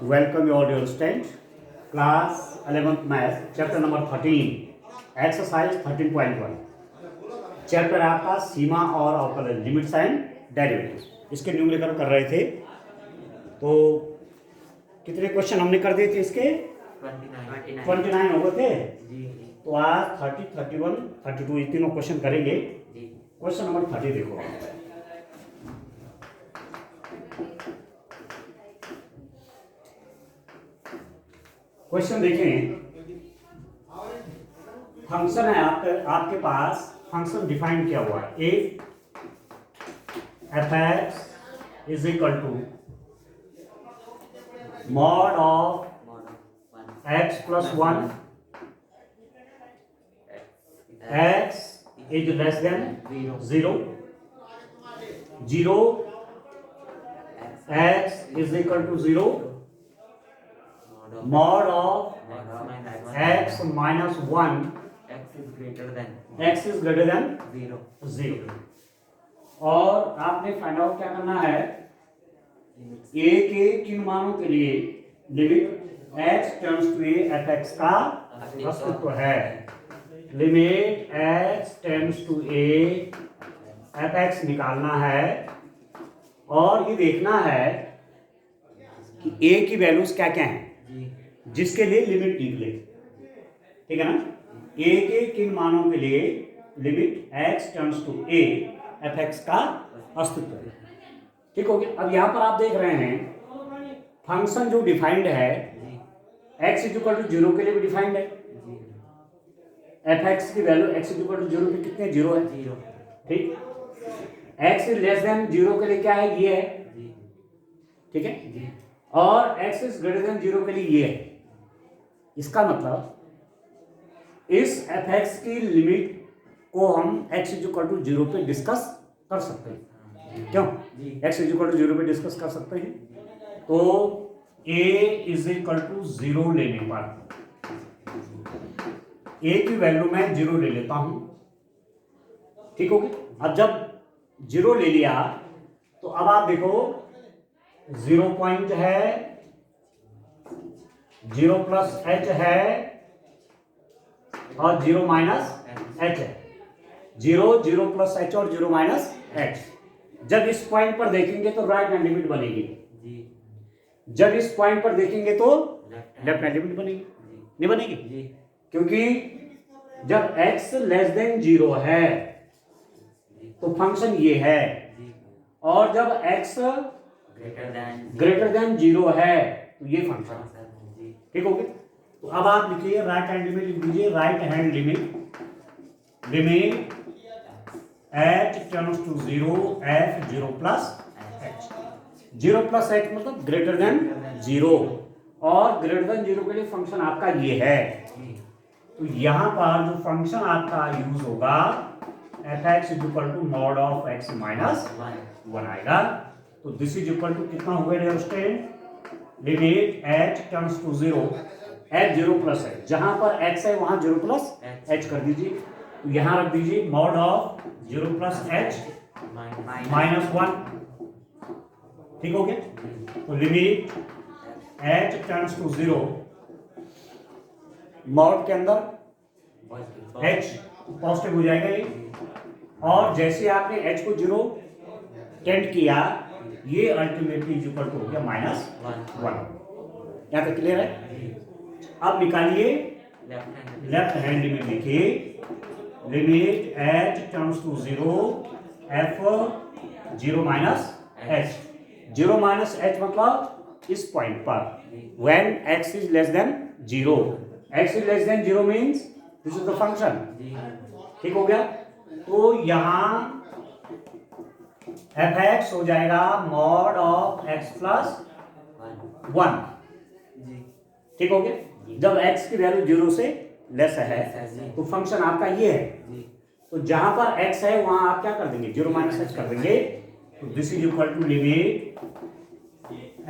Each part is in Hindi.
Welcome you all dear students. Class 11th Math, chapter number 13, exercise 13.1. Chapter है आपका सीमा और अवकलन, लिमिट्स एंड डेरिवेटिव्स। इसके न्यूमेरिकल कर रहे थे, तो कितने क्वेश्चन हमने कर दिए थे इसके? 29 हो गए थे। तो आज 30, 31, 32 ये तीनों क्वेश्चन करेंगे। क्वेश्चन नंबर 30 देखो। क्वेश्चन देखें, फंक्शन है आपके पास, फंक्शन डिफाइन किया हुआ है। If f x is equal to mod of x plus 1 x is less than 0 0 x is equal to 0 mod of x minus 1 x is greater than 0 और आपने फाइंड आउट क्या करना है, a के किन मानों के लिए limit x tends to a f x का अस्तित्व है। Limit x tends to a f x निकालना है और ये देखना है कि a की वैल्यूज क्या क्या हैं जिसके लिए लिमिट निकले। ठीक है ना, a के किन मानों के लिए limit x tends to a f x का अस्तित्व है। ठीक हो गया। अब यहां पर आप देख रहे हैं फंक्शन जो डिफाइंड है x इज इक्वल टू 0 के लिए भी डिफाइंड है। एफ एक्स की value x is equal to 0 पे कितने 0 है। ठीक, x इज लेस देन 0 के लिए क्या है, ये है। ठीक है, और x इज ग्रेटर देन 0 के लिए ये है। इसका मतलब इस एफ एक्स की लिमिट को हम x इज इक्वल टू 0 पे डिस्कस कर सकते हैं। क्यों x इज इक्वल टू 0 पे डिस्कस कर सकते हैं? तो a इज इक्वल टू 0 लेने पर a की वैल्यू मैं 0 ले लेता हूं। ठीक हो गया। अब जब 0 ले लिया तो अब आप देखो 0 पॉइंट है, 0 प्लस h है और 0 माइनस h है। 0 0 प्लस h और 0 माइनस h। जब इस पॉइंट पर देखेंगे तो राइट हैंड लिमिट बनेगी, जब इस पॉइंट पर देखेंगे तो लेफ्ट हैंड लिमिट बनेगी। नहीं बनेगी? क्योंकि जब x लेस देन 0 है तो फंक्शन ये है, और जब x ग्रेटर देन 0 है तो ये फंक्शन। ठीक हो गया। तो अब आप लिखिए राइट हैंड लिमिट, लिख दीजिए right hand limit h tends to 0 f 0 plus h। 0 plus h मतलब ग्रेटर देन 0, और ग्रेटर देन 0 के लिए फंक्शन आपका ये है। तो यहां पर जो फंक्शन आपका यूज होगा f x is equal to mod of x minus 1 आएगा। तो दिस इज इक्वल टू कितना हो गया student, limit h tends to 0 h 0 plus h। जहां पर x है वहां 0 प्लस h कर दीजिए। तो यहां रख दीजिए mod of 0 plus h minus 1। ठीक हो गया। तो limit h tends to 0, mod के अंदर h पॉजिटिव हो जाएगा ये, और जैसे आपने h को 0 टेंड किया ये अल्टीमेटली इक्वल टू हो गया माइनस 1। यहाँ तक क्लियर है? अब निकालिए लेफ्ट हैंड लिमिट, लिखिए limit h tends to 0 f 0 minus h। 0 minus h मतलब इस पॉइंट पर when x is less than 0। x is less than 0 means this is the function. ठीक हो गया। तो यहां एफ एक्स हो जाएगा मॉड ऑफ x प्लस 1। ठीक हो गया। जब x की वैल्यू 0 से लेस है तो फंक्शन आपका ये है। तो जहां पर x है वहां आप क्या कर देंगे, 0 माइनस h कर देंगे। तो this is equal to limit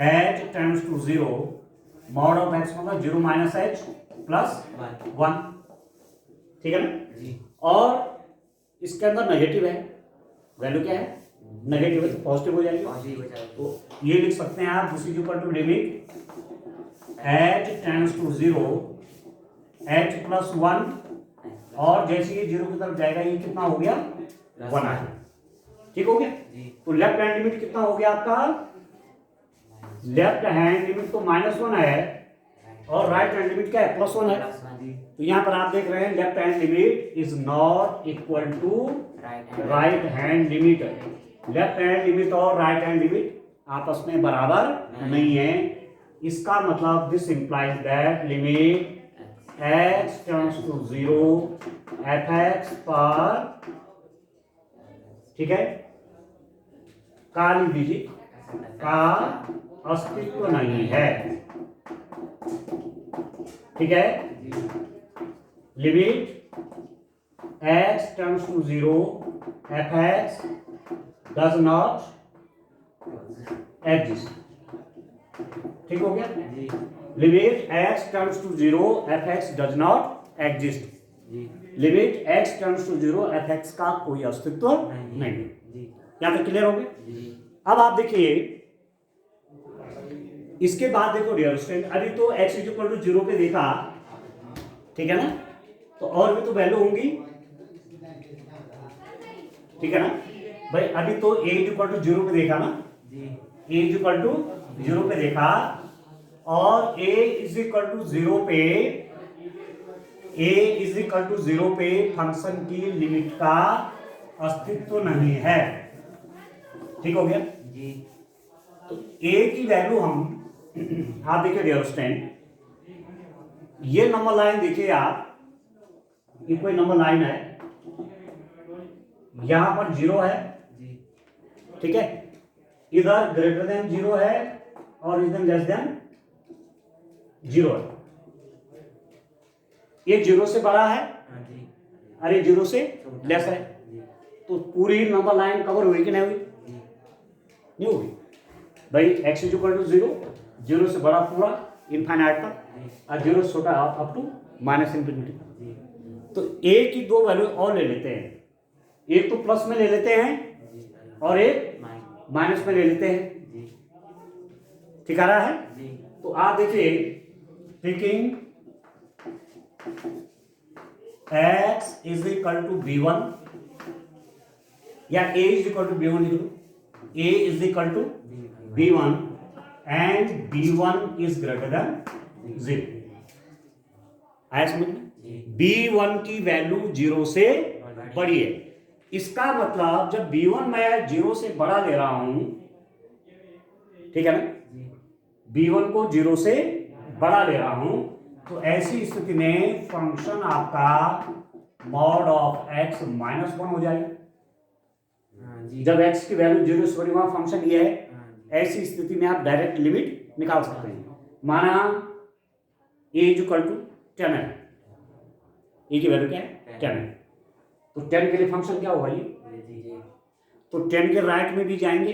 h tends to 0 mod of x मतलब 0 माइनस h प्लस 1। ठीक है ना। और इसके अंदर नेगेटिव है, वैल्यू क्या है, नेगेटिव है तो पॉजिटिव हो जाएगी। तो ये लिख सकते हैं आप this is equal to limit h tends to 0 h plus 1, और जैसे ये 0 की तरफ जाएगा ये कितना हो गया 1 आ गया। ठीक हो गया। तो लेफ्ट हैंड लिमिट कितना हो गया आपका, लेफ्ट हैंड लिमिट तो -1 है और राइट हैंड लिमिट क्या है +1 है। तो यहाँ पर आप देख रहे हैं left hand limit is not equal to right hand limit. Left hand limit और राइट हैंड लिमिट आपस में बराबर नहीं है। इसका मतलब this implies that limit x tends to 0 fx पर, ठीक है, का लिख दीजिए, का अस्तित्व नहीं है। ठीक है, limit x tends to 0 fx does not exist. ठीक हो गया। Limit x tends to 0 fx does not exist. Limit x tends to 0 fx का कोई अस्तित्व नहीं। यहाँ तक क्लियर हो गया। अब आप देखिए इसके बाद देखो डियर स्टूडेंट, अभी तो x इक्वल टू 0 पे देखा, ठीक है ना, तो और भी तो वैल्यू होंगी, ठीक है ना भाई। अभी तो a इक्वल टू 0 पे देखा ना, a इक्वल टू 0 पे देखा, और a इज इक्वल टू 0 पे, a इज इक्वल टू 0 पे फंक्शन की लिमिट का अस्तित्व नहीं है। ठीक हो गया जी। तो a की वैल्यू हम आप देखिए डियर स्टूडेंट, ये नंबर लाइन देखिए आप, ये कोई नंबर लाइन है, यहां पर 0 है, ठीक है, इधर ग्रेटर देन 0 है और इधर लेस देन 0 है। ये 0 से बड़ा है और ये 0 से लेस है। तो पूरी नंबर लाइन कवर हुई कि नहीं हुई? नहीं हुई भाई। x इक्वल टू 0, 0 से बड़ा पूरा इनफाइनाइट तक और 0 से छोटा अप टू -इंफिनिटी। तो a की दो वैल्यू और ले लेते हैं, एक तो प्लस में ले लेते हैं और एक माइनस में ले लेते हैं। ठीक आ रहा है? तो आप देखिए, taking x is equal to b1 या a is equal to b1 लिख लो, a is equal to b1 and b1 is greater than 0। आया समझ में? b1 की वैल्यू 0 से बड़ी है। इसका मतलब जब b1 मैं 0 से बड़ा ले रहा हूं, ठीक है ना, b1 को 0 से बड़ा ले रहा हूं, तो ऐसी स्थिति में फंक्शन आपका मॉड ऑफ x -1 हो जाएगा। जब x की वैल्यू 0 से बड़ी, वहां फंक्शन ये है। ऐसी स्थिति में आप डायरेक्ट लिमिट निकाल सकते हैं। माना a इक्वल टू 10 है, a की वैल्यू क्या है 10 है, तो 10 के लिए फंक्शन क्या होगा ये, तो 10 के राइट में भी जाएंगे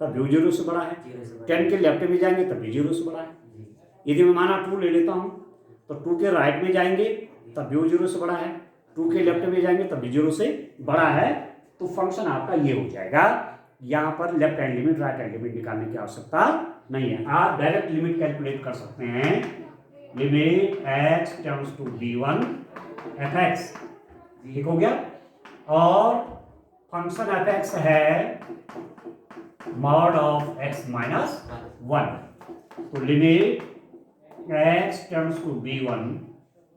तब भी 0 से बड़ा है, 10 के लेफ्ट में जाएंगे तब भी 0 से बड़ा है। यदि मैं माना 2 ले लेता हूं तो 2 के राइट में जाएंगे तब भी 0 से बड़ा है, 2 के लेफ्ट में जाएंगे तब भी 0 से बड़ा है। तो फंक्शन आपका ये हो जाएगा। यहां पर left hand limit right hand limit निकालने की आवश्यकता नहीं है, आप डायरेक्ट लिमिट कैलकुलेट कर सकते हैं। Limit x tends to b1 fx, ठीक हो गया, और फंक्शन fx है मॉड ऑफ x -1। तो limit x tends to b1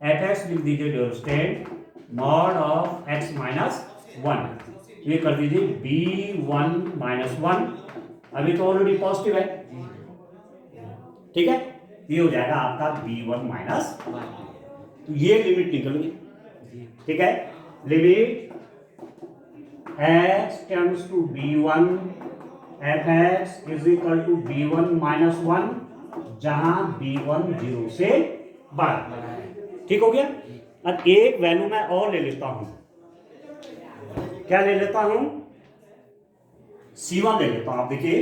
fx लिख दीजिए dear student, mod of x -1, ये कर दीजिए b1 -1। अभी तो ऑलरेडी पॉजिटिव है, ठीक है, ये हो जाएगा आपका b1 -1। तो ये लिमिट निकल गई, ठीक है। Limit x tends to b1 fx is equal to b1 -1, जहां b1 0 से बड़ा। ठीक हो गया। अब एक वैल्यू मैं और ले लेता हूं, क्या ले लेता हूं, c1 ले लेता हूं। आप देखिए,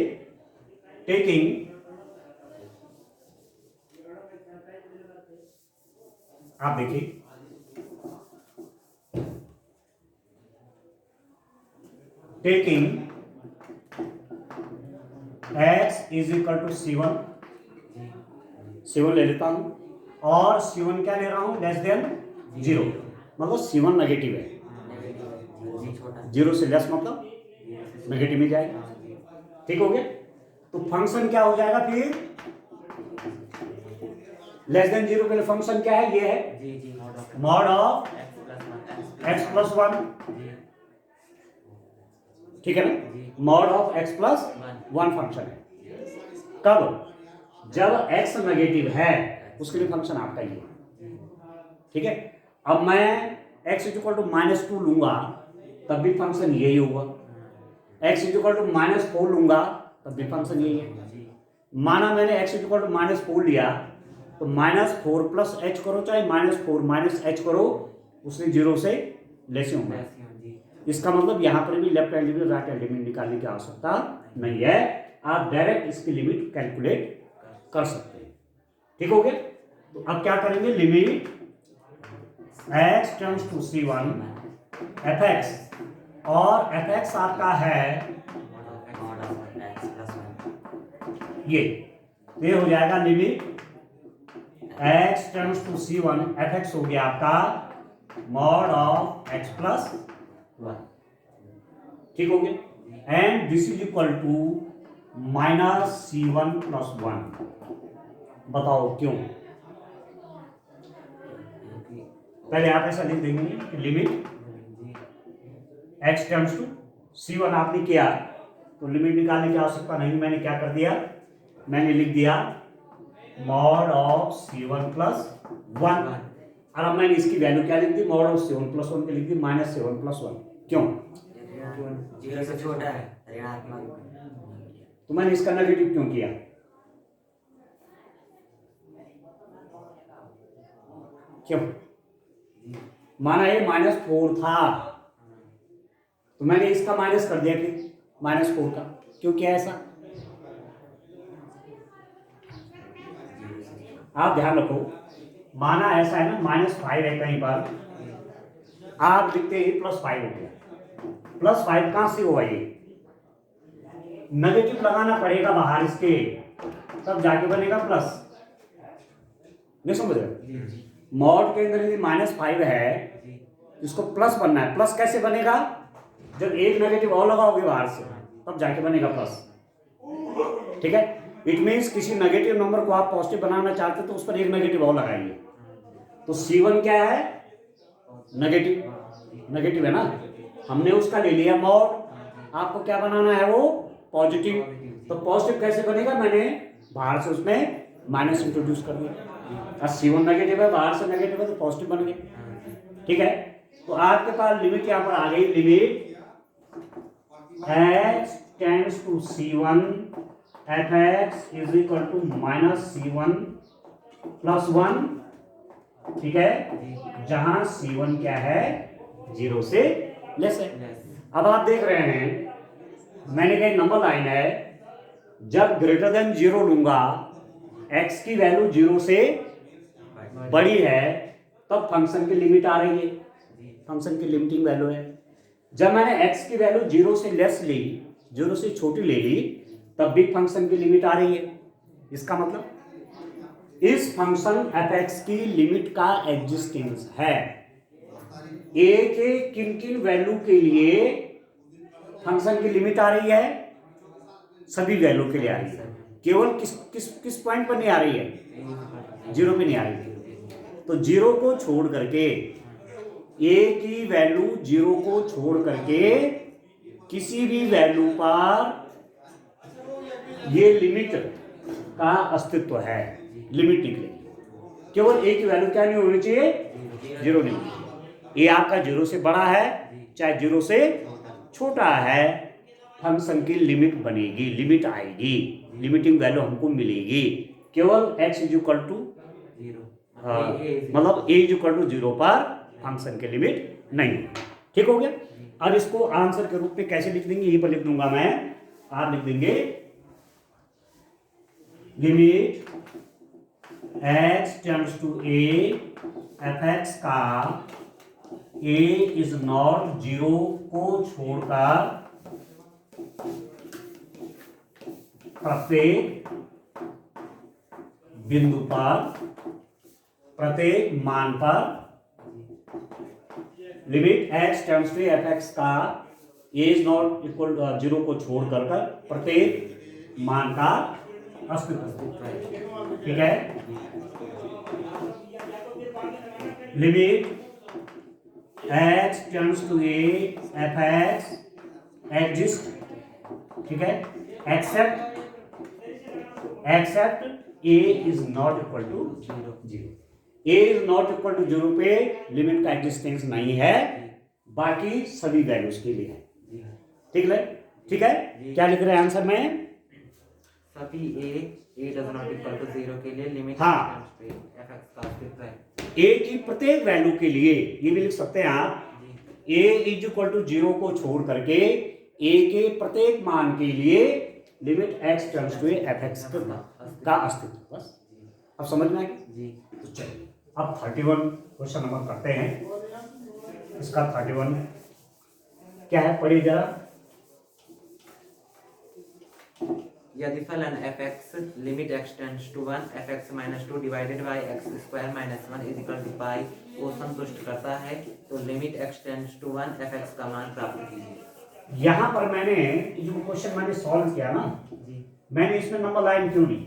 टेकिंग आप देखिए, taking x is equal to c1, C1 ले लेता हूँ, और C1 क्या ले रहा हूँ, लेस देन 0, मतलब C1 नेगेटिव है, 0 से लेस मतलब नेगेटिव में जाएगा। ठीक हो गया। तो फंक्शन क्या हो जाएगा फिर, लेस देन 0 के लिए फंक्शन क्या है, ये है मॉड ऑफ x प्लस 1, ठीक है ना, mod of x plus 1 function है। कब, जब x नेगेटिव है उसके लिए फंक्शन आपका ये, ठीक है। अब मैं x इक्वल टू -2 लूंगा तब भी फंक्शन यही होगा, x इक्वल टू -4 लूंगा तब भी फंक्शन यही है। माना मैंने x इक्वल टू -4 लिया तो -4 प्लस h करो चाहे -4 माइनस h करो, उसने 0 से लेस होगा। इसका मतलब यहाँ पर भी left hand limit right hand limit निकालने की आवश्यकता नहीं है, आप डायरेक्ट इसकी लिमिट कैलकुलेट कर सकते हैं। ठीक हो गया। तो अब क्या करेंगे, limit x tends to C1 fx, और fx आपका है ये हो जाएगा limit x tends to C1 fx हो गया आपका मॉड ऑफ x प्लस 1। ठीक हो गया। And this is equal to -C1 plus 1। बताओ क्यों, पहले आप ऐसा लिख देंगे कि limit x tends to C1 आपने किया तो लिमिट निकालने की आवश्यकता नहीं, मैंने क्या कर दिया, मैंने लिख दिया मॉड ऑफ C1 प्लस 1, और अब मैंने इसकी वैल्यू क्या लिख दी, मॉड ऑफ C1 प्लस 1 की लिख दी -7 प्लस 1। क्यों, 0 से छोटा है, ऋणात्मक। तो मैंने इसका नेगेटिव क्यों किया, क्यों, माना ये -4 था तो मैंने इसका माइनस कर दिया, फिर -4 का क्यों किया ऐसा, आप ध्यान रखो। माना ऐसा है ना, -5 है कहीं पर, आप लिखते ही +5 हो गया, +5 कहां से हुआ, ये नेगेटिव लगाना पड़ेगा बाहर इसके, तब जाके बनेगा प्लस, नहीं समझ रहे। मॉड के अंदर यदि -5 है इसको प्लस बनना है, प्लस कैसे बनेगा, जब एक नेगेटिव और लगाओगे बाहर से तब जाके बनेगा प्लस। ठीक है, इट मीन्स किसी नेगेटिव नंबर को आप पॉजिटिव बनाना चाहते हो तो उस पर एक नेगेटिव और लगाइए। तो C1 क्या है, नेगेटिव है ना, हमने उसका ले लिया मॉड, आपको क्या बनाना है वो पॉजिटिव, तो पॉजिटिव कैसे बनेगा, मैंने बाहर से उसमें माइनस इंट्रोड्यूस कर दिया। C1 नेगेटिव है, बाहर से नेगेटिव है तो पॉजिटिव बन गया। ठीक है, तो आपके पास लिमिट यहाँ पर आ गई, limit x tends to C1 fx is equal to -C1 plus 1। ठीक है, जहां C1 क्या है, 0 से लेस है। अब आप देख रहे हैं मैंने कही नंबर लाइन है, जब ग्रेटर देन 0 लूंगा, x की वैल्यू 0 से बड़ी है तब फंक्शन की लिमिट आ रही है, फंक्शन की लिमिटिंग वैल्यू है। जब मैंने x की वैल्यू 0 से लेस ली, 0 से छोटी ले ली, तब भी फंक्शन की लिमिट आ रही है। इसका मतलब इस फंक्शन fx की लिमिट का एग्जिस्टेंस है। a के किन किन वैल्यू के लिए फंक्शन की लिमिट आ रही है, सभी वैल्यू के लिए आ रही है, केवल किस पॉइंट पर नहीं आ रही है, 0 पे नहीं आ रही है। तो 0 को छोड़ करके, a की वैल्यू 0 को छोड़ करके किसी भी वैल्यू पर ये लिमिट का अस्तित्व है, लिमिट निकलेगी। केवल a की वैल्यू क्या नहीं होनी चाहिए, 0 नहीं। a आपका 0 से बड़ा है चाहे 0 से छोटा है, फंक्शन की लिमिट बनेगी, लिमिट आएगी, लिमिटिंग वैल्यू हमको मिलेगी। केवल x इज इक्वल टू 0, मतलब a इज इक्वल टू 0 पर फंक्शन की लिमिट नहीं। ठीक हो गया। अब इसको आंसर के रूप में कैसे लिख देंगे, यहीं पर लिख दूंगा मैं, आप लिख देंगे limit x tends to a fx का a इज नॉट 0 को छोड़कर प्रत्येक बिंदु पर प्रत्येक मान पर limit x tends to fx का a is not equal to 0 को छोड़कर प्रत्येक मान का अस्तित्व है। ठीक है, limit x tends to a fx exist, ठीक है, except a is not equal to 0। a is not equal to 0 पे लिमिट का एग्जिस्टेंस नहीं है, बाकी सभी वैल्यूज के लिए है। ठीक है, ठीक है, क्या लिख रहे हैं आंसर में? सभी a does not equal to 0 के लिए लिमिट हाँ, fx का अस्तित्व है। a की प्रत्येक वैल्यू के लिए ये भी लिख सकते हैं आप, a इज इक्वल टू 0 को छोड़ करके a के प्रत्येक मान के लिए limit x tends to fx का अस्तित्व। बस अब समझ में आ गया जी। तो चलिए अब 31 क्वेश्चन नंबर करते हैं। इसका 31 क्या है, पढ़िए जरा। यदि फलन fx limit x tends to 1 fx minus 2 divided by x square minus 1 is equal to pi को संतुष्ट करता है तो limit x tends to 1 fx का मान प्राप्त कीजिए। यहाँ पर मैंने जो क्वेश्चन मैंने सॉल्व किया ना जी, मैंने इसमें नंबर लाइन क्यों ली?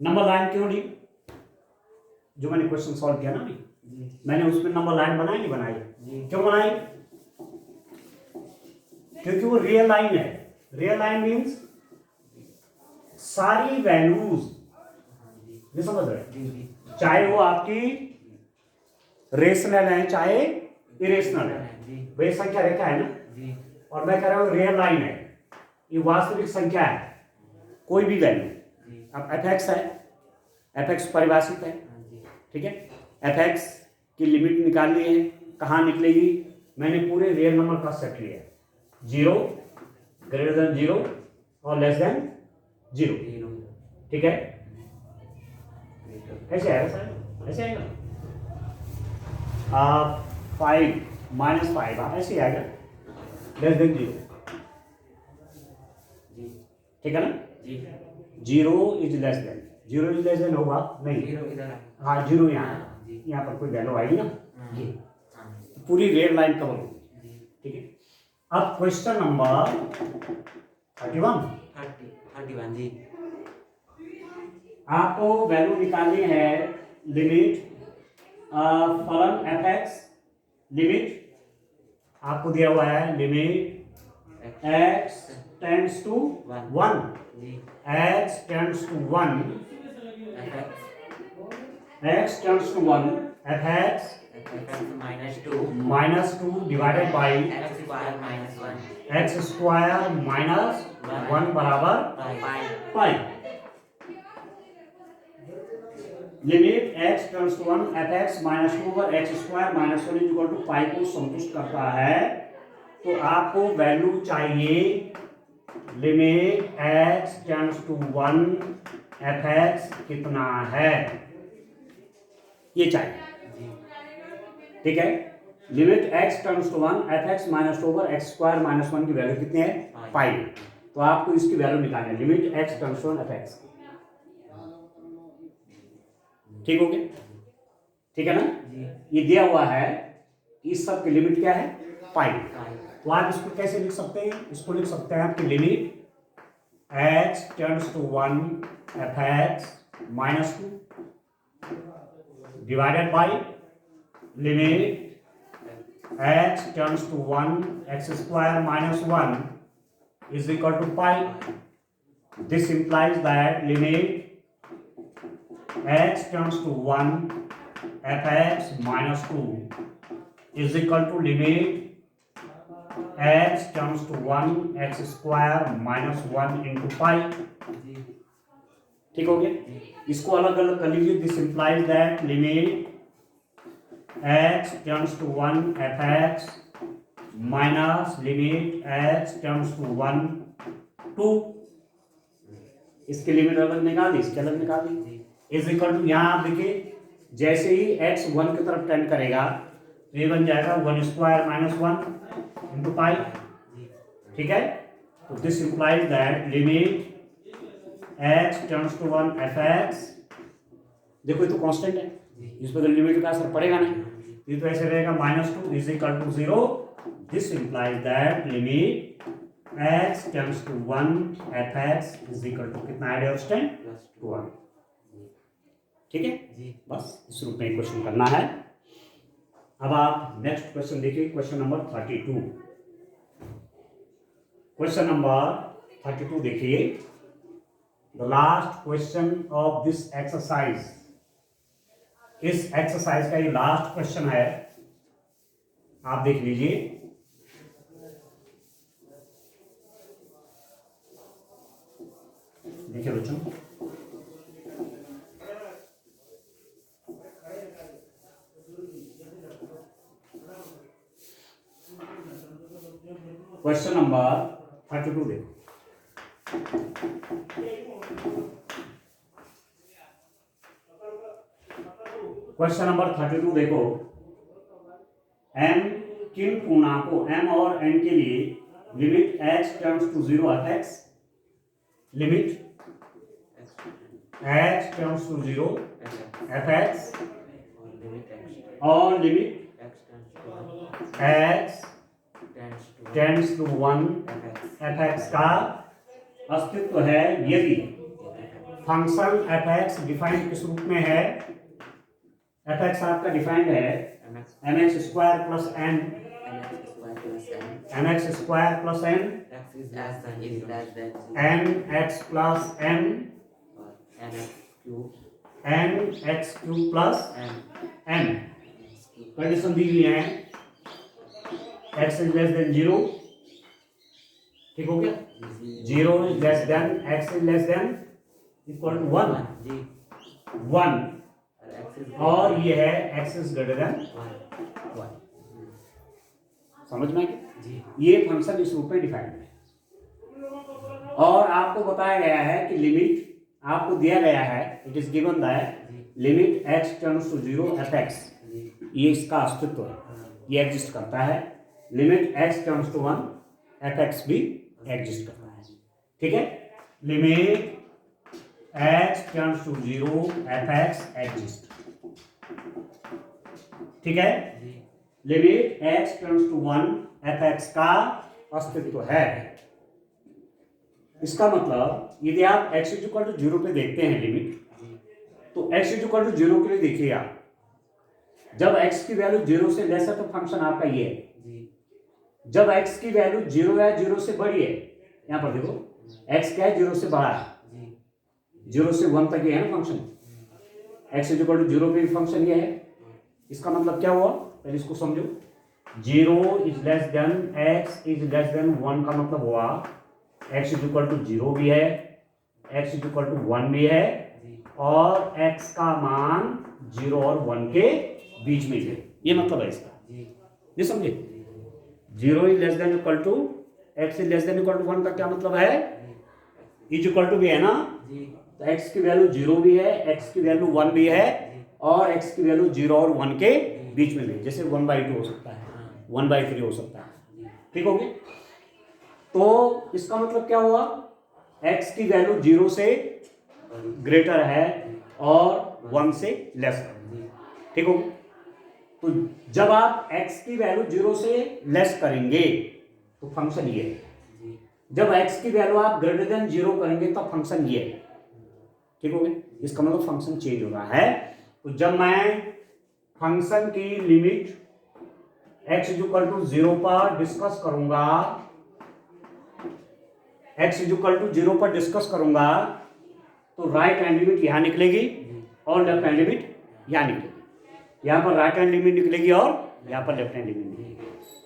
नंबर लाइन क्यों ली? जो मैंने क्वेश्चन सॉल्व किया ना जी, मैंने उसमें नंबर लाइन बनाई नहीं बनाई? जी। क्यों बनाई? क्योंकि वो रियल लाइन है। रियल लाइन मीन्स सारी वैल्यूज, ये समझ रहे हैं? जी, जी, चाहे वो आपकी रेशनल है चाहे इरेशनल है, जी, वही संख्या रेखा है ना। जी, और मैं कह रहा हूँ रियल लाइन है, ये वास्तविक संख्या है, कोई भी वैल्यू। जी, अब fx है, fx परिभाषित है, हाँ जी, ठीक है, fx की लिमिट निकालनी है, कहाँ निकलेगी? मैंने पूरे रियल नंबर का सेट लिया, 0 ग्रेटर देन 0 और लेस देन 0, 0 ठीक है। ऐसे आएगा सर, ऐसे आएगा 5 -5 ऐसे ही आएगा, लेस देन 0, जी, ठीक है ना। जी, 0 is less than, 0 is less then होगा नहीं, 0 इधर है। हाँ 0 यहाँ, जी, यहाँ पर कोई वैल्यू आएगी ना, हाँ, ये हाँ, पूरी रेड लाइन कवर होगी, जी। ठीक है। अब क्वेश्चन नंबर 31, 31 जी। आपको वैल्यू निकालनी है लिमिट फलन fx, लिमिट आपको दिया हुआ है लिमिट x टेंड्स टू 1, जी, x tends to 1, x tends to 1 fx minus 2 divided by x square minus 1 x square minus 1 बराबर पाई। Limit x tends to 1 fx minus 2 over x square minus 1 is equal to pi को संतुष्ट करता है, तो आपको वैल्यू चाहिए limit x tends to 1 fx कितना है, ये चाहिए, ठीक है। Limit x tends to 1 fx minus 2 over x square minus 1 की वैल्यू कितनी है? पाई। तो आपको इसकी वैल्यू निकालनी है, limit x tends to 1 fx, ठीक हो गया, ठीक है ना। ये दिया हुआ है, इस सब की लिमिट क्या है? पाई। तो आप इसको कैसे लिख सकते हैं? इसको लिख सकते हैं आपकी limit x tends to 1 fx minus 2 divided by limit x tends to 1 x square minus 1 is equal to pi. This implies that limit x tends to 1 fx minus 2 is equal to limit x tends to 1 x square minus 1 into pi, ठीक हो गया। इसको अलग अलग कर लीजिए, this implies that limit x tends to 1 fx minus limit x tends to 1 2, इसकी लिमिट अलग निकाल दी, इसकी अलग निकाल दी, इज इक्वल टू, यहाँ आप देखिए जैसे ही x 1 की तरफ टेंड करेगा तो ये बन जाएगा 1 स्क्वायर माइनस 1 इंटू पाई, ठीक है। तो this implies that limit x tends to 1 fx, देखो ये तो कांस्टेंट है, इस पर लिमिट का असर पड़ेगा नहीं, ये तो ऐसे रहेगा -2 is equal to 0। This implies that limit x tends to 1 fx is equal to कितना है स्टैंड 1। ठीक है जी। बस इस रूप में क्वेश्चन करना है। अब आप नेक्स्ट क्वेश्चन देखिए, क्वेश्चन नंबर 32। क्वेश्चन नंबर 32 देखिए, the last question of this exercise, इस एक्सरसाइज का ये लास्ट क्वेश्चन है, आप देख लीजिए। देखिए बच्चों, क्वेश्चन नंबर 32 देखो। क्वेश्चन नंबर 32 देखो, m किन पूर्णांकों m और n के लिए limit h tends to 0 fx, limit h tends to 0 fx और limit x tends to 1 fx का अस्तित्व है यदि फंक्शन fx डिफाइंड किस रूप में है, fx आपका डिफाइंड है mx square plus n, mx square plus n, nx plus n, nx cube plus n। Condition दी हुई है x इज लेस देन 0, ठीक हो गया, 0 is less than x is less than equal to 1, और ये है x इज ग्रेटर देन 1। समझ में जी, ये फंक्शन इस रूप में डिफाइंड है और आपको बताया गया है कि लिमिट आपको दिया गया है, it is given that limit x tends to 0 fx, ये इसका अस्तित्व है, ये एग्जिस्ट करता है। Limit x tends to 1 fx भी एग्जिस्ट करता है, ठीक है। Limit x tends to 0 fx exist, ठीक है। Limit x tends to 1 fx का अस्तित्व है। इसका मतलब यदि आप x इक्वल टू 0 पे देखते हैं लिमिट, तो x इक्वल टू 0 के लिए देखिए आप, जब x की वैल्यू 0 से लेस है तो फंक्शन आपका ये है, जब x की वैल्यू 0 या 0 से बड़ी है, यहां पर देखो x क्या है 0 से बड़ा है, 0 से 1 तक ये है ना फंक्शन, x इक्वल टू 0 पे भी फंक्शन ये है। इसका मतलब क्या हुआ, पहले इसको समझो, 0 is less than x is less then 1 का मतलब हुआ x इक्वल टू 0 भी है, x इक्वल टू 1 भी है, और x का मान 0 और 1 के बीच में है, ये मतलब है इसका, ये समझे। 0 is less than equal to x is less than equal to 1 का क्या मतलब है, इज इक्वल टू भी है ना, तो x की वैल्यू 0 भी है, x की वैल्यू 1 भी है, और x की वैल्यू 0 और 1 के बीच में भी, जैसे 1/2 हो सकता है, 1/3 हो सकता है, ठीक हो गया। तो इसका मतलब क्या हुआ, x की वैल्यू 0 से ग्रेटर है और 1 से लेस है, ठीक हो गया। तो जब आप x की वैल्यू 0 से लेस करेंगे तो फंक्शन ये है, जब x की वैल्यू आप ग्रेटर देन 0 करेंगे तो फंक्शन ये है, ठीक हो गया। इसका मतलब फंक्शन चेंज हो रहा है। तो जब मैं फंक्शन की लिमिट x इक्वल टू 0 पर डिस्कस करूंगा, x इक्वल टू 0 पर डिस्कस करूंगा, तो राइट हैंड लिमिट यहां निकलेगी और लेफ्ट हैंड लिमिट यहां निकलेगी। यहां पर राइट हैंड लिमिट निकलेगी और यहां पर लेफ्ट हैंड लिमिट निकलेगी,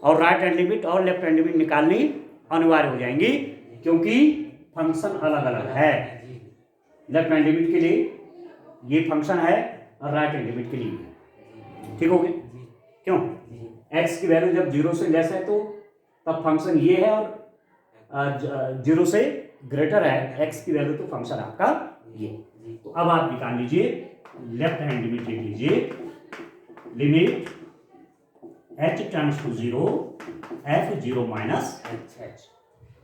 और राइट हैंड लिमिट और लेफ्ट हैंड लिमिट निकालनी अनिवार्य हो जाएंगी क्योंकि फंक्शन अलग अलग है। लेफ्ट हैंड लिमिट के लिए ये फंक्शन है और राइट हैंड लिमिट के लिए, ठीक हो गया। क्यों, x की वैल्यू जब 0 से लेस है तो तब फंक्शन ये है, और 0 से ग्रेटर है x की वैल्यू तो फंक्शन आपका ये। तो अब आप निकाल लीजिए लेफ्ट हैंड लिमिट, लिख लीजिए limit h tends to 0 f 0 minus h,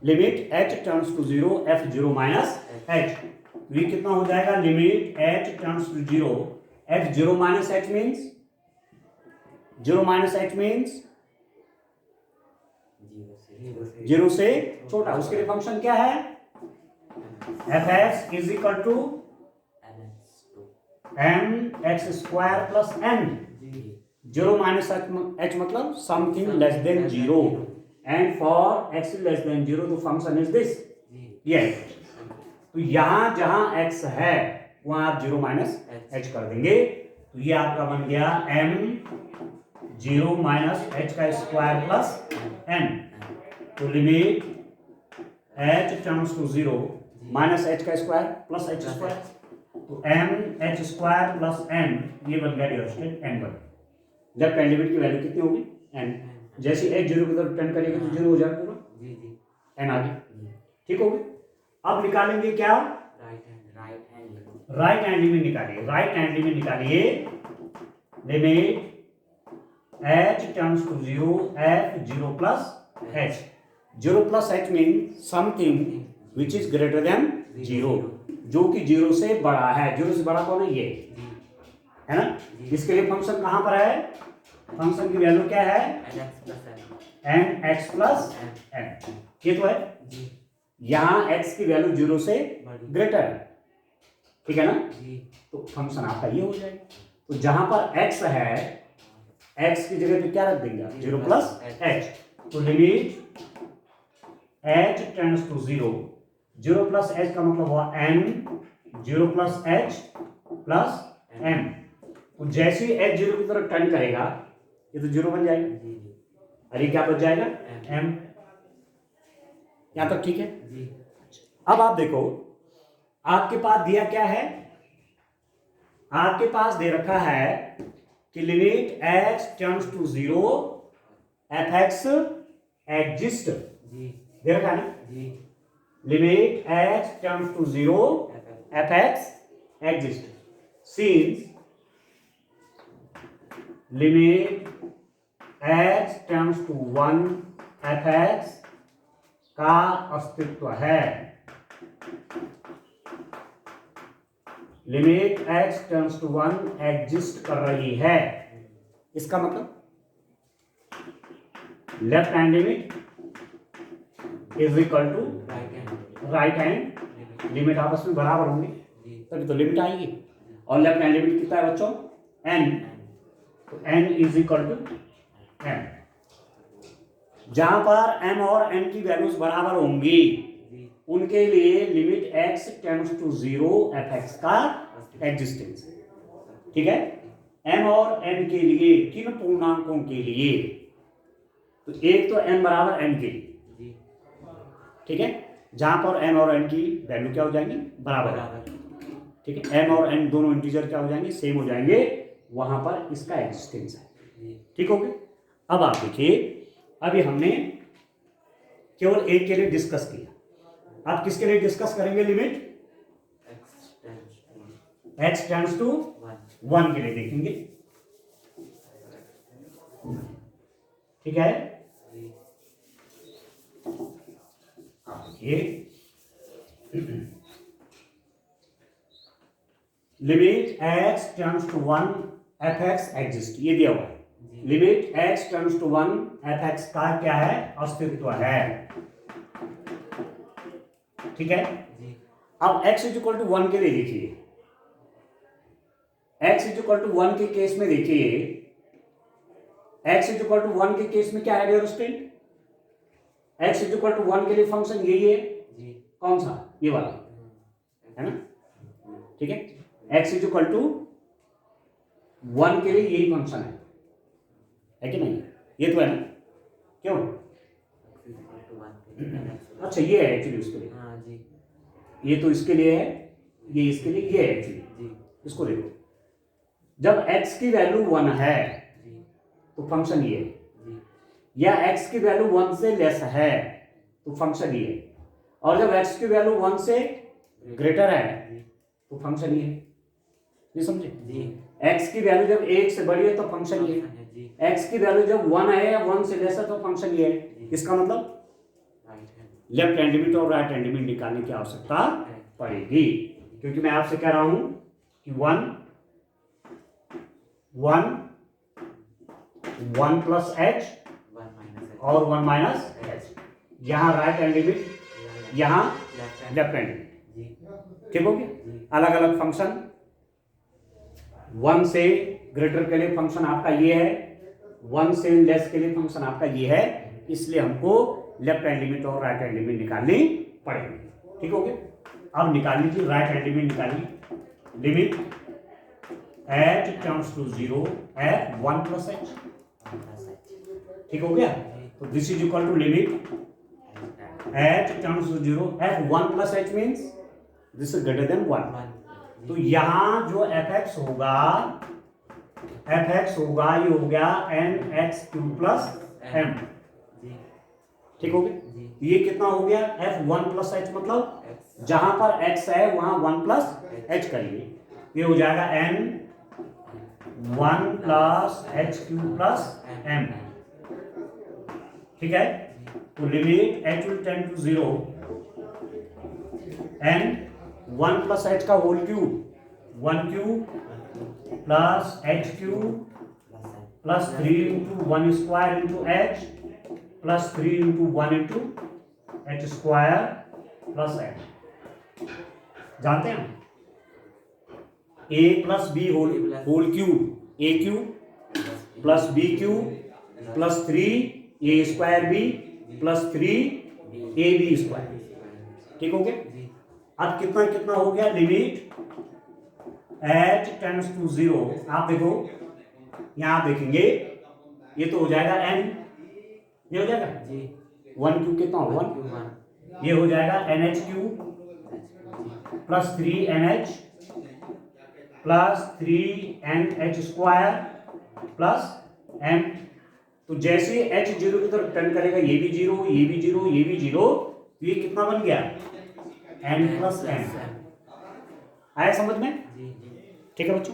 limit h turns to 0 f0 minus h, ये कितना हो जाएगा, limit h turns to 0 f0 minus h means 0 minus h means 0 से छोटा, उसके लिए फंक्शन क्या है, fx is equal to mx square plus n, 0 minus h मतलब something less than 0, and for x less than 0 तो फंक्शन इज दिस, ये। तो यहां जहां x है वहां आप 0 माइनस h कर देंगे, तो ये आपका बन गया m 0 माइनस h का स्क्वायर प्लस n, तो limit h turns to 0 minus h का स्क्वायर प्लस h स्क्वायर, तो m h square plus n, ये बन गया dear student n1। Left hand limit की वैल्यू कितनी होगी, n, जैसे h 0 की तरफ टर्न करेगी तो 0 हो जाएगा पूरा, n आ गई, ठीक होगी। अब निकालेंगे क्या, राइट हैंड लिमिट निकालिए, राइट हैंड लिमिट निकालिए, limit h turns to 0 f0 plus h, 0 plus h mean something which is greater than 0, जो कि 0 से बड़ा है, 0 से बड़ा कौन है, ये है ना। इसके लिए फंक्शन कहां पर है, फंक्शन की वैल्यू क्या है, n x प्लस n, ये तो है, यहां x की वैल्यू 0 से ग्रेटर है, ठीक है ना, तो फंक्शन आपका ये हो जाएगा। तो जहां पर x है, x की जगह पे क्या रख देंगे, 0 प्लस h, तो limit h tends to 0, 0 plus h का मतलब हुआ n, 0 plus h plus m, तो जैसे ही h 0 की तरफ टर्न करेगा ये तो 0 बन जाएगा, अरे क्या बच जाएगा, m, यहां तक ठीक है। अब आप देखो, आपके पास दिया क्या है, आपके पास दे रखा है कि limit x tends to 0 fx exist, दे रखा है ना, limit x tends to 0 fx exist, since limit x tends to 1 fx का अस्तित्व है, limit x tends to 1 exist कर रही है, इसका मतलब left hand limit is equal to right hand limit, आपस में बराबर होंगे तभी तो लिमिट आएगी, और लेफ्ट हैंड लिमिट कितना है बच्चों, n, तो n is equal to m, जहां पर m और n की वैल्यूज बराबर होंगी उनके लिए limit x tends to 0 fx का एग्जिस्टेंस, ठीक है। m और n के लिए, किन पूर्णांकों के लिए, तो एक तो m बराबर n के लिए, ठीक है, जहां पर m और n की वैल्यू क्या हो जाएंगी, बराबर, ठीक है, m और n दोनों इंटीजर क्या हो जाएंगे, सेम हो जाएंगे, वहां पर इसका एग्जिस्टेंस है, ठीक हो गया। अब आप देखिए, अभी हमने केवल एक के लिए डिस्कस किया, आप किसके लिए डिस्कस करेंगे, लिमिट x टेंड्स टू 1 के लिए देखेंगे, ठीक है। Limit x tends to 1 fx exist, ये दिया हुआ है, limit x tends to 1 fx का क्या है, अस्तित्व है, ठीक है। अब x इज इक्वल टू 1 के लिए देखिए, x इज इक्वल टू 1 के केस में देखिए, x इज इक्वल टू 1 के केस में क्या है dear student, x is equal to 1 के लिए फंक्शन यही है, कौन सा, ये वाला है ना, ठीक है, x इज इक्वल टू 1 के लिए यही फंक्शन है कि नहीं, ये तो है ना, क्यों, अच्छा ये है एक्चुअली उसके लिए, ये तो इसके लिए है, ये इसके लिए, ये है एक्चुअली, इसको देखो, जब x की वैल्यू 1 है तो फंक्शन ये है, या x की वैल्यू 1 से लेस है तो फंक्शन ये है, और जब x की वैल्यू 1 से ग्रेटर है तो फंक्शन ये है, ये समझे, x की वैल्यू जब 1 से बड़ी है तो फंक्शन ये है, x की वैल्यू जब 1 है या 1 से लेस है तो फंक्शन ये है, इसका मतलब लेफ्ट हैंड लिमिट और राइट हैंड लिमिट निकालने की आवश्यकता पड़ेगी, क्योंकि मैं आपसे कह रहा हूं कि 1 प्लस एच और 1 माइनस एच, यहाँ राइट हैंड लिमिट, यहाँ लेफ्ट हैंड लिमिट। ठीक हो गया। अलग अलग फंक्शन, 1 से ग्रेटर के लिए फंक्शन आपका ये है, 1 से लेस के लिए फंक्शन आपका ये है, इसलिए हमको लेफ्ट हैंड लिमिट और राइट हैंड लिमिट निकालनी पड़ेगी। ठीक हो गया। अब निकाल लीजिए राइट हैंड लिमिट, निकालिए limit H tends to 0 at 1 plus H. ठीक हो गया। तो this is equal to limit H tends to 0 at 1 plus H means this is greater than 1। तो यहां जो fx होगा, ये हो गया nx³ प्लस m। ठीक हो गया। ये कितना हो गया f1 प्लस h, मतलब जहां पर x है वहां 1 प्लस h करिए, ये हो जाएगा n1 plus h³ plus m। ठीक है। तो limit h will tend to 0 n 1 plus h का whole cube, 1³ plus h³ plus 3 into 1 square into h plus 3 into 1 into h square plus h। जानते हैं a plus B whole cube, a cube plus B cube plus 3 a square B plus 3 a B square. ठीक हो गया। अब कितना कितना हो गया, लिमिट एच टेंड्स टू 0, आप देखो यहां आप देखेंगे ये तो हो जाएगा n, ये हो जाएगा 1³ कितना हो 1, ये हो जाएगा NH³ plus 3NH plus 3NH square plus m। तो जैसे h 0 की तरफ टर्न करेगा, ये भी 0, ये भी 0, ये भी 0, तो ये कितना बन गया n प्लस m। आया समझ में? ठीक है बच्चों।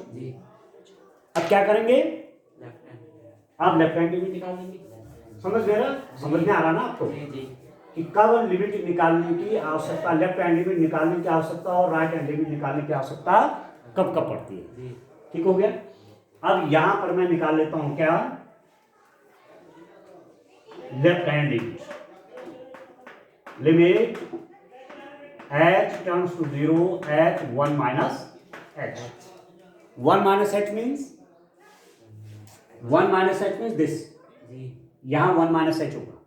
अब क्या करेंगे, आप लेफ्ट हैंड लिमिट निकाल देंगे। समझ में आ रहा ना आपको कि कब लिमिट निकालने की आवश्यकता, लेफ्ट हैंड लिमिट निकालने की आवश्यकता और राइट हैंड लिमिट निकालने की आवश्यकता कब कब पड़ती है। ठीक हो गया। अब यहां पर मैं निकाल लेता हूं क्या, left hand limit h turns to 0 at 1 minus h. 1 minus h means this, यहाँ 1 minus h होगा,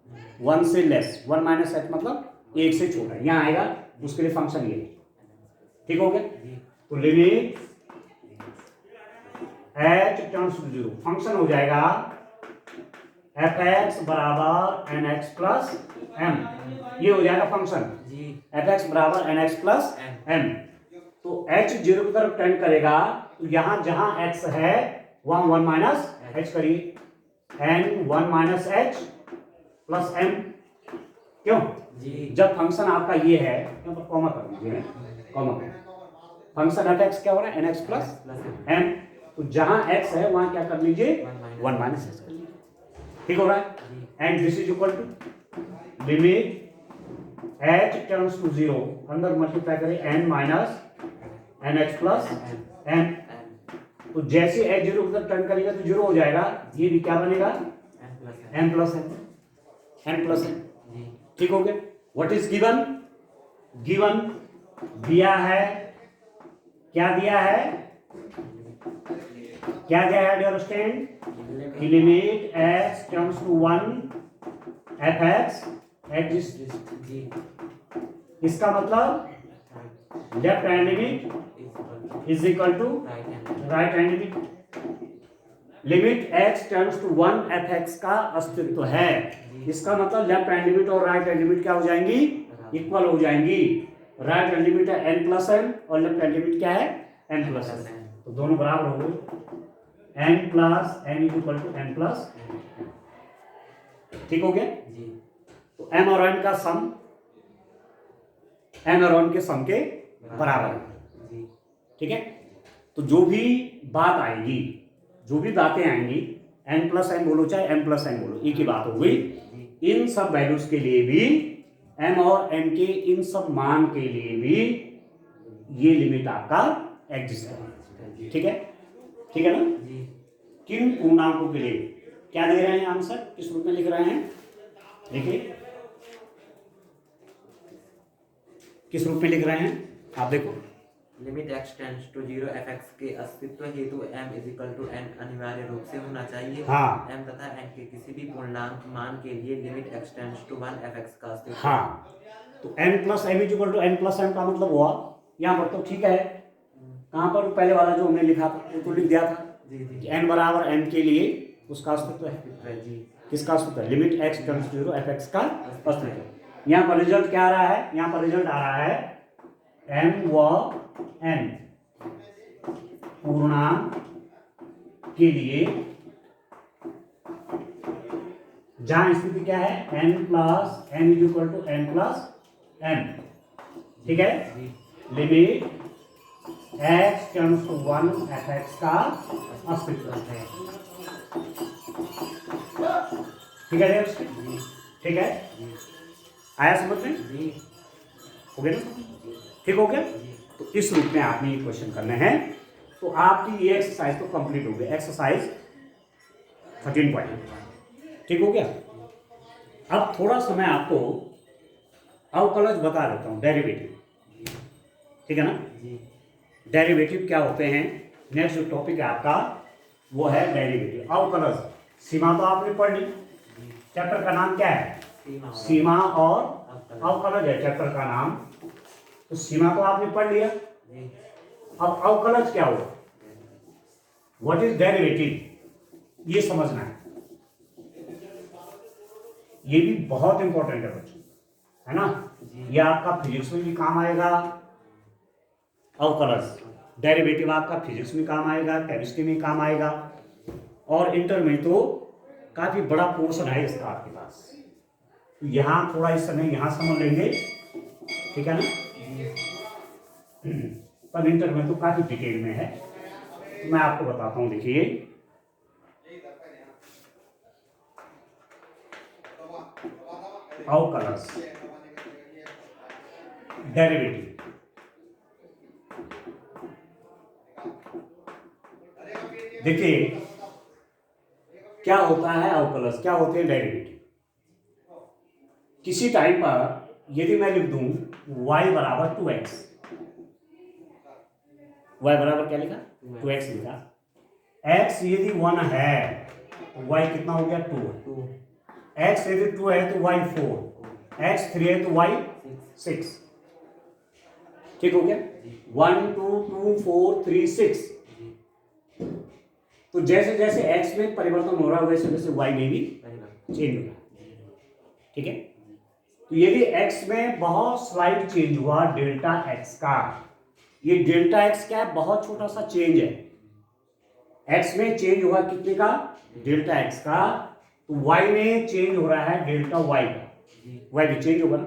1 से लेस, 1 minus h मतलब 1 से छोटा, यहाँ आएगा, उसके लिए फंक्शन ये। ठीक हो गया। तो limit h turns to 0, function हो जाएगा fx बराबर nx प्लस m, ये हो जाएगा फंक्शन fx बराबर nx प्लस m। तो h 0 की तरफ टेंड करेगा, तो यहां जहां x है वहां 1 माइनस h करिए, n 1 minus h plus m। क्यों जब फंक्शन आपका ये है, यहाँ पर कॉमा कर दीजिए, कॉमा कर, फंक्शन fx क्या हो रहा है nx प्लस m, तो जहां x है वहां क्या कर लीजिए 1 माइनस h कर लीजिए। ठीक हो रहा है। And this is equal to limit h turns to 0, अंदर मल्टीप्लाई करें n minus nx plus m। तो जैसे h 0 की तरफ टर्न करेगा तो 0 हो जाएगा, ये भी क्या बनेगा m प्लस n। ठीक हो गया। व्हाट इज गिवन, दिया है, क्या दिया है, dear student, limit x turns to 1 fx exist. इसका मतलब left hand limit is equal to right hand limit. Limit x turns to 1 fx का अस्तित्व है, इसका मतलब लेफ्ट हैंड लिमिट और राइट हैंड लिमिट क्या हो जाएंगी, इक्वल हो जाएंगी। राइट हैंड लिमिट है n प्लस m और लेफ्ट हैंड लिमिट क्या है n प्लस m, तो दोनों बराबर हो गए, n plus n is equal to n plus. ठीक हो गया। तो m और n का सम n और n के सम के बराबर है। ठीक है। तो जो भी बात आएगी, जो भी बातें आएंगी, n प्लस n बोलो चाहे m प्लस n बोलो, एक ही बात हो गई। इन सब वैल्यूज के लिए भी m और n के इन सब मान के लिए भी ये लिमिट आपका एग्जिस्ट है। ठीक है, ठीक है ना। किन पूर्णांकों के लिए क्या दे रहे हैं आंसर, किस रूप में लिख रहे हैं, देखिए किस रूप में लिख रहे हैं आप देखो। Limit X tends to 0 fx के अस्तित्व हेतु m इजिकल टू n अनिवार्य रूप से होना चाहिए। हाँ। m तथा n के किसी भी पूर्णांक मान के लिए limit X tends to 1 fx का अस्तित्व। हाँ, तो n plus M is equal to n plus m का मतलब हुआ यहाँ पर तो ठीक है, कहाँ पर पहले वाला जो हमने लिखा था वो तो लिख दिया था कि n बराबर n के लिए उसका अस्तित्व है। किसका अस्तित्व है, limit x tends to 0 fx का अस्तित्व। यहाँ पर रिजल्ट क्या आ रहा है, यहाँ पर रिजल्ट आ रहा है m व n पूर्णांक के लिए जहां स्थिति क्या है, n plus n equal to n plus m, ठीक है, limit x tends to 1 fx का अस्तित्व है। ठीक है, ठीक है, आया समझ में, हो गया ना, ठीक हो गया। तो इस रूप में आपने ये क्वेश्चन करने हैं, तो आपकी ये एक्सरसाइज तो कंप्लीट हो गई, एक्सरसाइज 13 पॉइंट, ठीक हो गया। अब थोड़ा सा मैं आपको अवकलज बता देता हूँ, डेरिवेटिव, ठीक है ना। डेरिवेटिव क्या होते हैं, नेक्स्ट जो टॉपिक है आपका वो है डेरिवेटिव, अवकलज। सीमा तो आपने पढ़ ली, चैप्टर का नाम क्या है, सीमा और अवकलज है चैप्टर का नाम। तो सीमा तो आपने पढ़ लिया, अब अवकलज क्या हुआ, व्हाट इज डेरिवेटिव, ये समझना है। ये भी बहुत इंपॉर्टेंट है बच्चों, है ना। ये आपका फिजिक्स में भी काम आएगा, अवकलज डेरिवेटिव आपका फिजिक्स में काम आएगा, केमिस्ट्री में काम आएगा, और इंटर में तो काफी बड़ा पोर्शन है इसका आपके पास। तो यहाँ थोड़ा इस समय यहाँ समझ लेंगे, ठीक है ना, पर इंटर में तो काफी डिटेल में है। तो मैं आपको बताता हूँ, देखिए अवकलज डेरिवेटिव, देखिए क्या होता है अवकलज, क्या होते हैं डेरिवेटिव। किसी टाइम पर यदि मैं लिख दूं y बराबर 2x, y बराबर क्या लिखा, 2x लिखा, x यदि 1 है तो y कितना हो गया, 2, x यदि 2 है तो y 4, x 3 है तो y 6, ठीक हो गया, 1 2 2 4 3 6। तो जैसे जैसे x में परिवर्तन हो रहा है वैसे वैसे y में भी चेंज हो रहा है, ठीक है। तो यदि x में बहुत स्लाइड चेंज हुआ डेल्टा x का, ये डेल्टा x क्या है, बहुत छोटा सा चेंज है, x में चेंज हुआ कितने का, डेल्टा x का, तो y में चेंज हो रहा है डेल्टा y का, y भी चेंज होगा ना,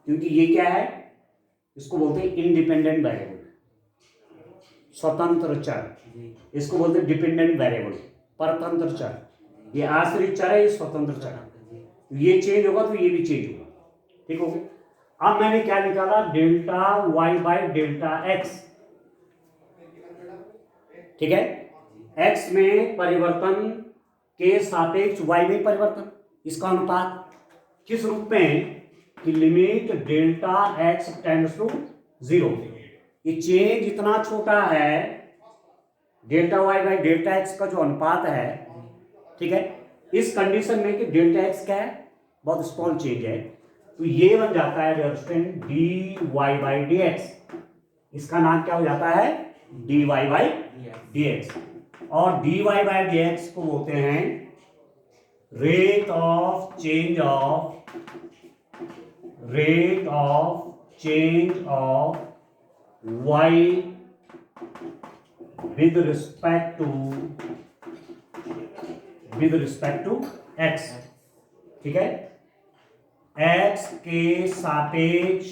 क्योंकि ये क्या है, इसको बोलते हैं इंडिपेंडेंट वेरिएबल, स्वतंत्र चर, इसको बोलते हैं डिपेंडेंट वेरिएबल, परतंत्र चर। ये आश्रित चर है, ये स्वतंत्र चर है, ये चेंज होगा तो ये भी चेंज होगा, ठीक हो गया। अब मैंने क्या निकाला, delta y by delta x, ठीक है, x में परिवर्तन के सापेक्ष y में परिवर्तन, इसका अनुपात किस रूप में, कि limit delta x tends to 0। ये चेंज इतना छोटा है, delta y by delta x का जो अनुपात है, ठीक है, इस कंडीशन में कि डेल्टा x क्या है, बहुत स्मॉल चेंज है, तो ये बन जाता है dy बाई dx, इसका नाम क्या हो जाता है, dy बाई dx, और dy बाई dx को बोलते हैं rate of change of y with respect to x, ठीक है, x के सापेक्ष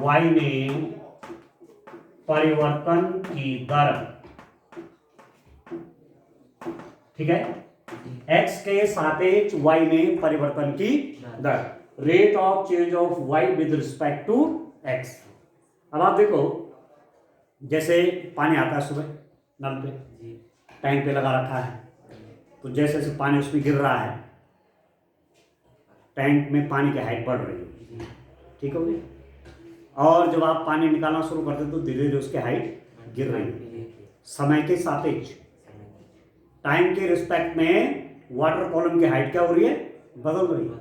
y में परिवर्तन की दर, ठीक है, x के सापेक्ष y में परिवर्तन की दर, rate of change of y with respect to x। अब आप देखो, जैसे पानी आता है सुबह नल पे, टैंक पे लगा रखा है, तो जैसे जैसे पानी उसमें गिर रहा है, टैंक में पानी की हाइट बढ़ रही है, ठीक हो गया। और जब आप पानी निकालना शुरू करते तो धीरे धीरे उसकी हाइट गिर रही है। समय के सापेक्ष, टाइम के रिस्पेक्ट में वाटर कॉलम की हाइट क्या हो रही है, बदल रही है,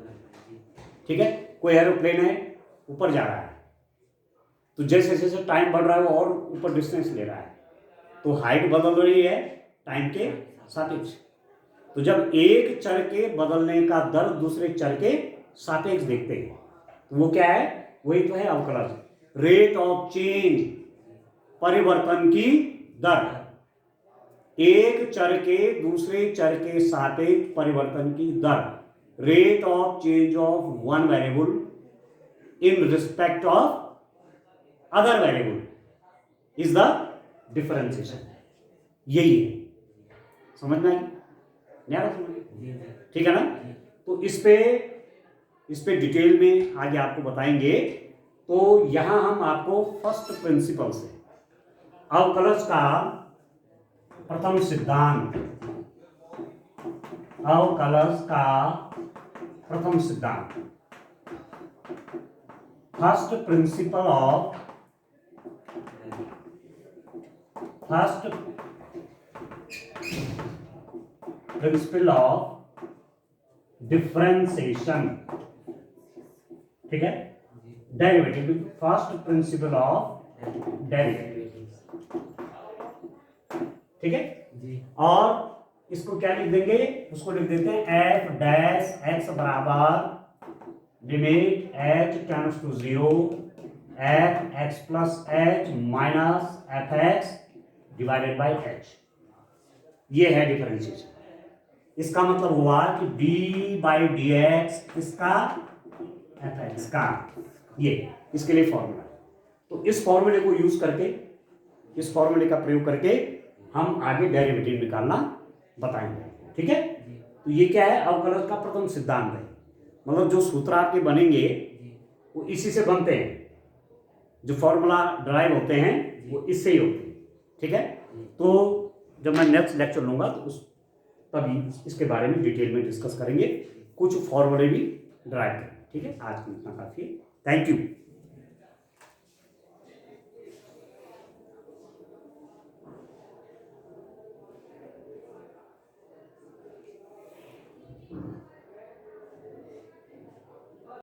ठीक है। कोई एरोप्लेन है, ऊपर जा रहा है, तो जैसे जैसे टाइम बढ़ रहा है वो और ऊपर डिस्टेंस ले रहा है, तो हाइट बदल रही है टाइम के सापेक्ष। तो जब एक चर के बदलने का दर दूसरे चर के सापेक्ष देखते हैं, तो वो क्या है, वही तो है अवकलज, रेट ऑफ चेंज, परिवर्तन की दर, एक चर के दूसरे चर के सापेक्ष परिवर्तन की दर, rate of change of one variable in respect of other variable is the differentiation. यही है, समझ में आई? नहीं आ रहा समझ? ठीक है ना। तो इस पे डिटेल में आगे आपको बताएंगे। तो यहां हम आपको फर्स्ट प्रिंसिपल से अवकलज का प्रथम सिद्धांत, अवकलज का प्रथम सिद्धांत, फर्स्ट प्रिंसिपल ऑफ डिफरेंशिएशन, ठीक है, derivative, first principle of derivative, ठीक है जी। और इसको क्या लिख देंगे, उसको लिख देते हैं एफ डैश एक्स बराबर limit H tends to 0 F X plus H minus F X divided by H. ये है डिफरेंशिएशन। इसका मतलब हुआ कि डी बाई डी एक्स इसका एफ एक्स का, ये इसके लिए फॉर्मूला। तो इस फॉर्मूले को यूज करके, इस फॉर्मूले का प्रयोग करके हम आगे डेरिवेटिव निकालना बताएंगे, ठीक है। तो ये क्या है, अवकलज का प्रथम सिद्धांत है। मतलब जो सूत्र आपके बनेंगे वो इसी से बनते हैं, जो फॉर्मूला ड्राइव होते हैं वो इससे ही होते हैं, ठीक है। तो जब मैं नेक्स्ट लेक्चर लूंगा तो तभी इसके बारे में डिटेल में डिस्कस करेंगे, कुछ फॉर्मूले भी ड्राइव करेंगे, ठीक है। आज की इतना काफी है, थैंक यू।